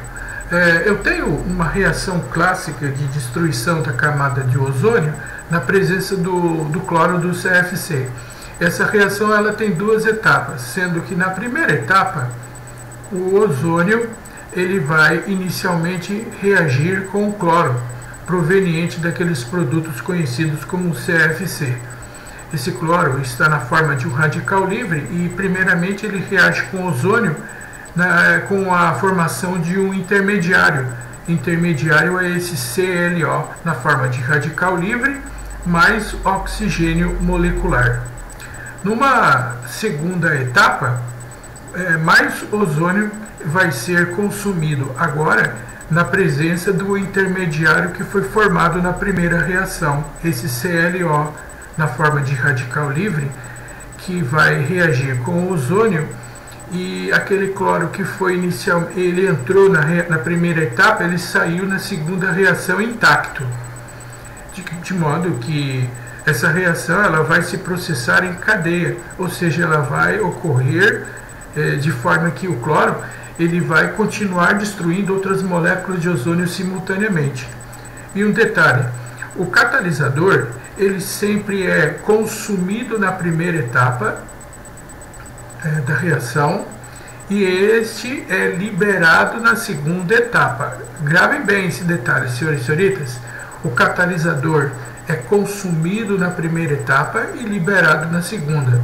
Eu tenho uma reação clássica de destruição da camada de ozônio na presença do cloro do CFC. Essa reação ela tem duas etapas, sendo que na primeira etapa o ozônio ele vai inicialmente reagir com o cloro proveniente daqueles produtos conhecidos como CFC. Esse cloro está na forma de um radical livre e primeiramente ele reage com o ozônio com a formação de um intermediário. Intermediário é esse CLO na forma de radical livre mais oxigênio molecular. Numa segunda etapa, mais ozônio vai ser consumido agora na presença do intermediário que foi formado na primeira reação, esse CLO na forma de radical livre, que vai reagir com o ozônio, e aquele cloro que foi inicial, ele entrou na primeira etapa, ele saiu na segunda reação intacto, de modo que essa reação ela vai se processar em cadeia, ou seja, ela vai ocorrer de forma que o cloro ele vai continuar destruindo outras moléculas de ozônio simultaneamente. E um detalhe, o catalisador ele sempre é consumido na primeira etapa da reação e este é liberado na segunda etapa. Gravem bem esse detalhe, senhores e senhoritas. O catalisador é consumido na primeira etapa e liberado na segunda.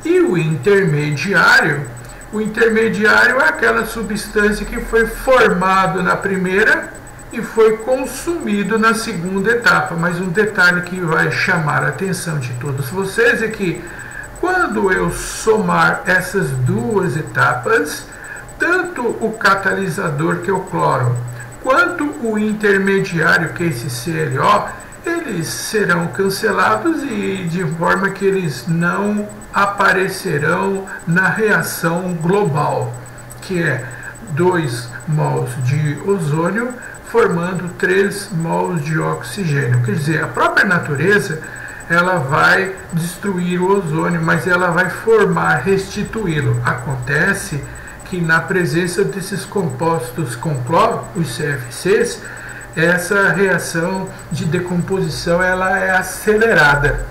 E o intermediário é aquela substância que foi formado na primeira e foi consumido na segunda etapa. Mas um detalhe que vai chamar a atenção de todos vocês é que quando eu somar essas duas etapas, tanto o catalisador, que é o cloro, quanto o intermediário, que é esse CLO, eles serão cancelados e de forma que eles não aparecerão na reação global, que é 2 mols de ozônio formando 3 mols de oxigênio. Quer dizer, a própria natureza ela vai destruir o ozônio, mas ela vai formar, restituí-lo. Acontece que na presença desses compostos com cloro, os CFCs, essa reação de decomposição ela é acelerada.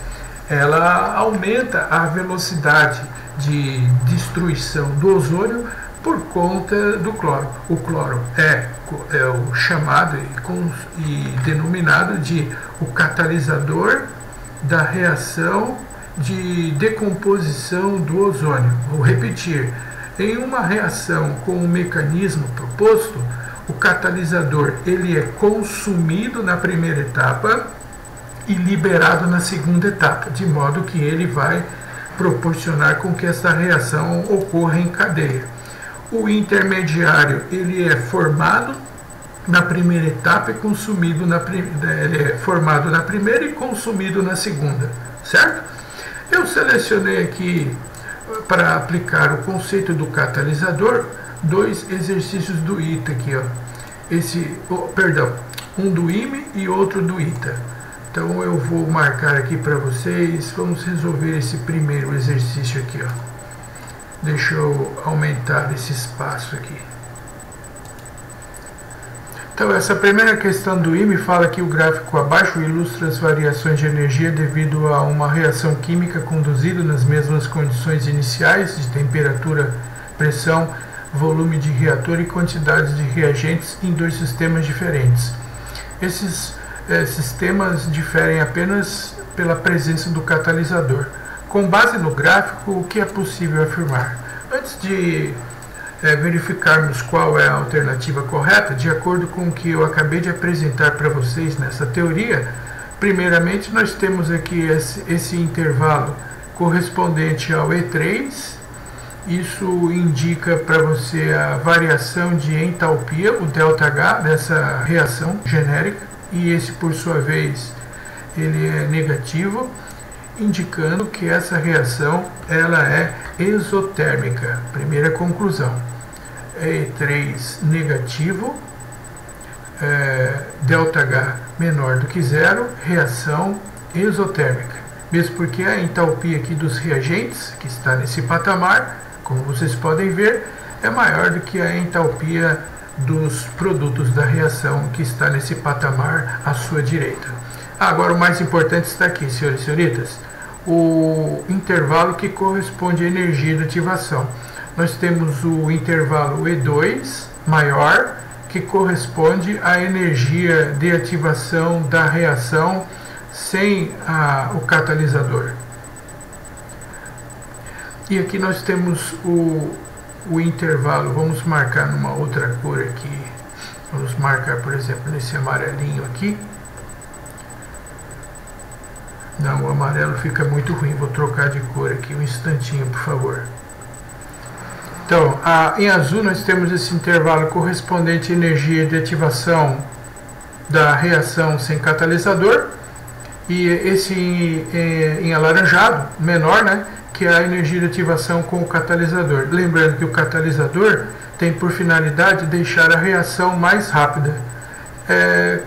Ela aumenta a velocidade de destruição do ozônio por conta do cloro. O cloro é o chamado e denominado de o catalisador da reação de decomposição do ozônio. Vou repetir, em uma reação com o mecanismo proposto, o catalisador ele é consumido na primeira etapa e liberado na segunda etapa, de modo que ele vai proporcionar com que essa reação ocorra em cadeia. O intermediário ele é formado na primeira etapa e consumido ele é formado na primeira e consumido na segunda, certo? Eu selecionei aqui para aplicar o conceito do catalisador 2 exercícios do ITA aqui, ó. Um do IME e outro do ITA. Então eu vou marcar aqui para vocês. Vamos resolver esse primeiro exercício aqui, ó. Deixa eu aumentar esse espaço aqui. Então, essa primeira questão do IME fala que o gráfico abaixo ilustra as variações de energia devido a uma reação química conduzida nas mesmas condições iniciais de temperatura, pressão, volume de reator e quantidades de reagentes em 2 sistemas diferentes. Esses sistemas diferem apenas pela presença do catalisador. Com base no gráfico, o que é possível afirmar? Antes de verificarmos qual é a alternativa correta, de acordo com o que eu acabei de apresentar para vocês nessa teoria, primeiramente nós temos aqui esse intervalo correspondente ao E3. Isso indica para você a variação de entalpia, o ΔH, dessa reação genérica, e esse, por sua vez, ele é negativo, indicando que essa reação ela é exotérmica. Primeira conclusão. E3 negativo, ΔH menor do que zero, reação exotérmica, mesmo porque a entalpia aqui dos reagentes, que está nesse patamar, como vocês podem ver, é maior do que a entalpia dos produtos da reação, que está nesse patamar à sua direita. Agora o mais importante está aqui, senhores e senhoritas, o intervalo que corresponde à energia de ativação. Nós temos o intervalo E2 maior, que corresponde à energia de ativação da reação sem o catalisador. E aqui nós temos o intervalo, vamos marcar numa outra cor aqui, vamos marcar, por exemplo, nesse amarelinho aqui. Não, o amarelo fica muito ruim, vou trocar de cor aqui, um instantinho, por favor. Então, em azul nós temos esse intervalo correspondente à energia de ativação da reação sem catalisador, e esse em alaranjado, menor, né, que é a energia de ativação com o catalisador. Lembrando que o catalisador tem por finalidade deixar a reação mais rápida.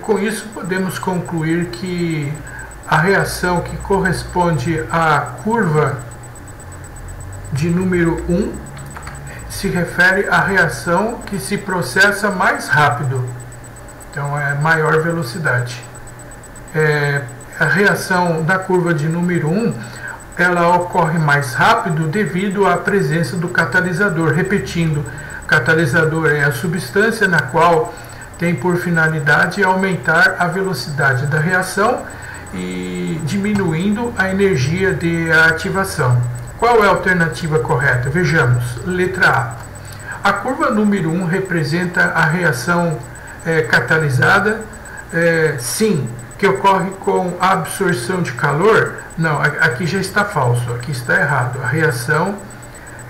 Com isso podemos concluir que a reação que corresponde à curva de número 1 se refere à reação que se processa mais rápido, então é maior velocidade. A reação da curva de número 1 ela ocorre mais rápido devido à presença do catalisador. Repetindo, o catalisador é a substância na qual tem por finalidade aumentar a velocidade da reação e diminuindo a energia de ativação. Qual é a alternativa correta? Vejamos, letra A. A curva número 1 representa a reação catalisada, sim, que ocorre com a absorção de calor. Não, aqui já está falso, aqui está errado. A reação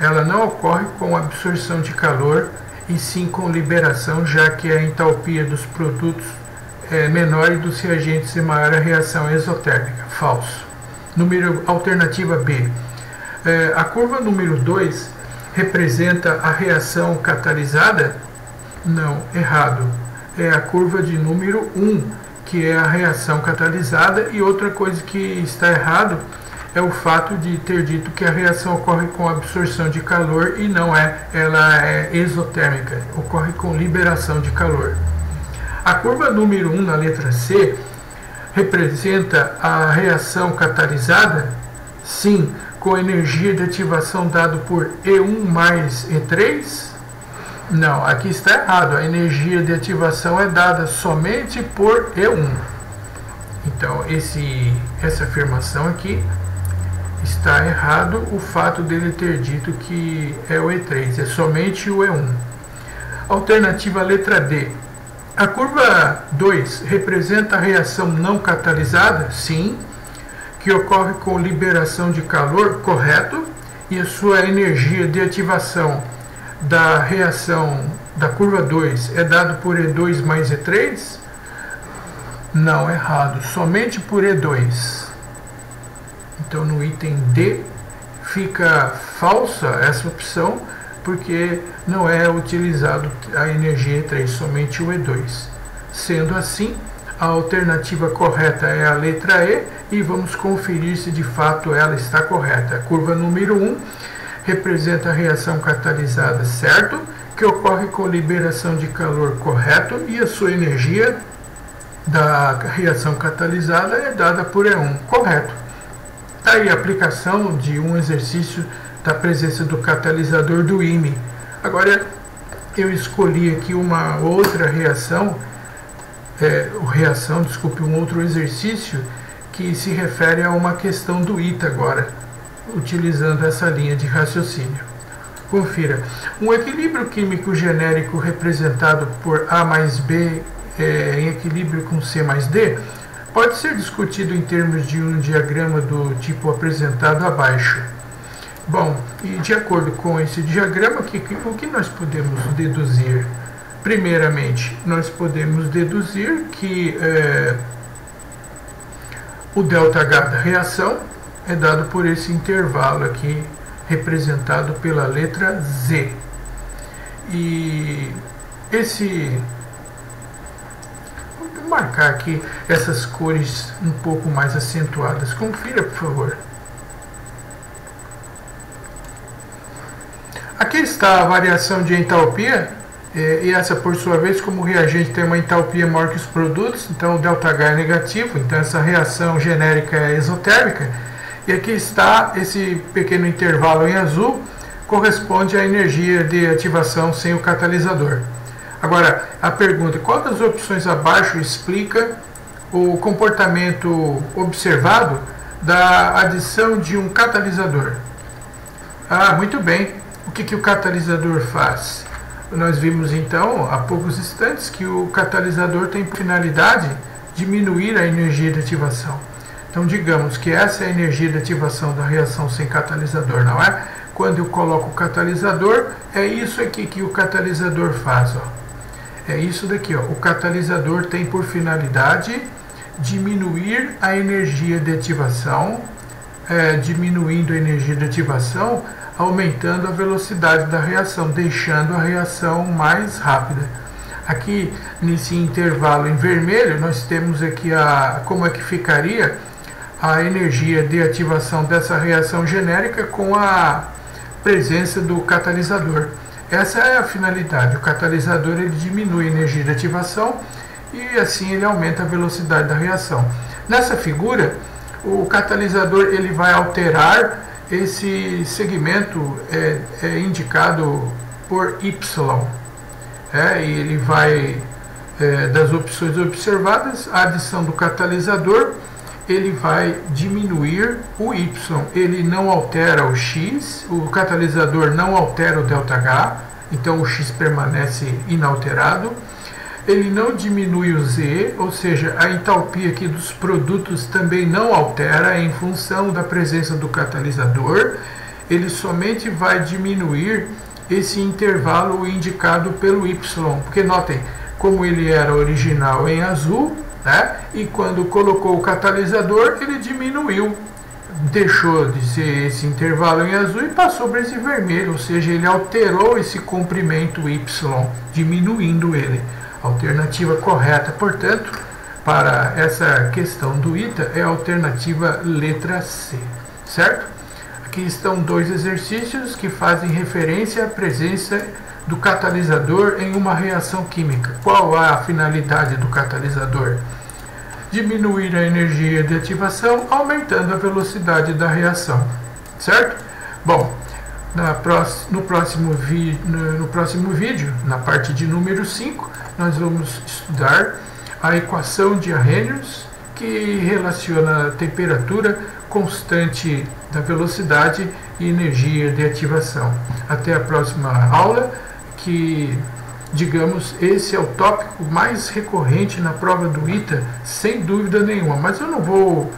ela não ocorre com absorção de calor, e sim com liberação, já que a entalpia dos produtos é menor e dos reagentes é maior, a reação exotérmica. Falso. Alternativa B. A curva número 2 representa a reação catalisada? Não, errado. É a curva de número 1, que é a reação catalisada, e outra coisa que está errado é o fato de ter dito que a reação ocorre com absorção de calor, e não ela é exotérmica, ocorre com liberação de calor. A curva número 1, na letra C, representa a reação catalisada? Sim, com energia de ativação dado por E1 mais E3? Não, aqui está errado. A energia de ativação é dada somente por E1. Então, essa afirmação aqui está errado, o fato dele ter dito que é o E3, é somente o E1. Alternativa letra D. A curva 2 representa a reação não catalisada? Sim, que ocorre com liberação de calor, correto, e a sua energia de ativação da reação da curva 2 é dado por E2 mais E3? Não, errado, somente por E2. Então no item D fica falsa essa opção, porque não é utilizado a energia E3, somente o E2. Sendo assim, a alternativa correta é a letra E, e vamos conferir se de fato ela está correta. A curva número 1 representa a reação catalisada, certo, que ocorre com liberação de calor, correto, e a sua energia da reação catalisada é dada por E1, correto. Está aí a aplicação de um exercício da presença do catalisador do IME. Agora eu escolhi aqui uma outra reação, um outro exercício que se refere a uma questão do ITA agora, utilizando essa linha de raciocínio. Confira. Um equilíbrio químico genérico representado por A mais B em equilíbrio com C mais D pode ser discutido em termos de um diagrama do tipo apresentado abaixo. Bom, e de acordo com esse diagrama, o que nós podemos deduzir? Primeiramente, nós podemos deduzir que o ΔH da reação é dado por esse intervalo aqui, representado pela letra Z. E Vou marcar aqui essas cores um pouco mais acentuadas. Confira, por favor. Aqui está a variação de entalpia, e essa por sua vez, como o reagente tem uma entalpia maior que os produtos, então o ΔH é negativo, então essa reação genérica é exotérmica. E aqui está esse pequeno intervalo em azul, corresponde à energia de ativação sem o catalisador. Agora, a pergunta, qual das opções abaixo explica o comportamento observado da adição de um catalisador? Ah, muito bem. O que o catalisador faz? Nós vimos então, há poucos instantes, que o catalisador tem por finalidade diminuir a energia de ativação. Então, digamos que essa é a energia de ativação da reação sem catalisador, não é? Quando eu coloco o catalisador, é isso aqui que o catalisador faz, ó. É isso daqui, ó. O catalisador tem por finalidade diminuir a energia de ativação, diminuindo a energia de ativação, aumentando a velocidade da reação, deixando a reação mais rápida. Aqui, nesse intervalo em vermelho, nós temos aqui como é que ficaria a energia de ativação dessa reação genérica com a presença do catalisador. Essa é a finalidade. O catalisador ele diminui a energia de ativação e assim ele aumenta a velocidade da reação. Nessa figura, o catalisador ele vai alterar esse segmento indicado por Y. E ele vai, das opções observadas, a adição do catalisador, ele vai diminuir o Y. Ele não altera o X, o catalisador não altera o ΔH, então o X permanece inalterado. Ele não diminui o Z, ou seja, a entalpia aqui dos produtos também não altera em função da presença do catalisador. Ele somente vai diminuir esse intervalo indicado pelo Y, porque notem, como ele era original em azul, né, e quando colocou o catalisador, ele diminuiu, deixou de ser esse intervalo em azul e passou para esse vermelho, ou seja, ele alterou esse comprimento Y, diminuindo ele. A alternativa correta, portanto, para essa questão do ITA é a alternativa letra C, certo? Aqui estão dois exercícios que fazem referência à presença do catalisador em uma reação química. Qual a finalidade do catalisador? Diminuir a energia de ativação, aumentando a velocidade da reação, certo? Bom, no próximo vídeo, na parte de número 5, nós vamos estudar a equação de Arrhenius, que relaciona a temperatura constante da velocidade e energia de ativação. Até a próxima aula, que, digamos, esse é o tópico mais recorrente na prova do ITA, sem dúvida nenhuma. Mas eu não vou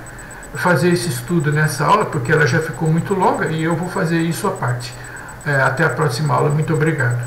fazer esse estudo nessa aula, porque ela já ficou muito longa, e eu vou fazer isso à parte. Até a próxima aula. Muito obrigado.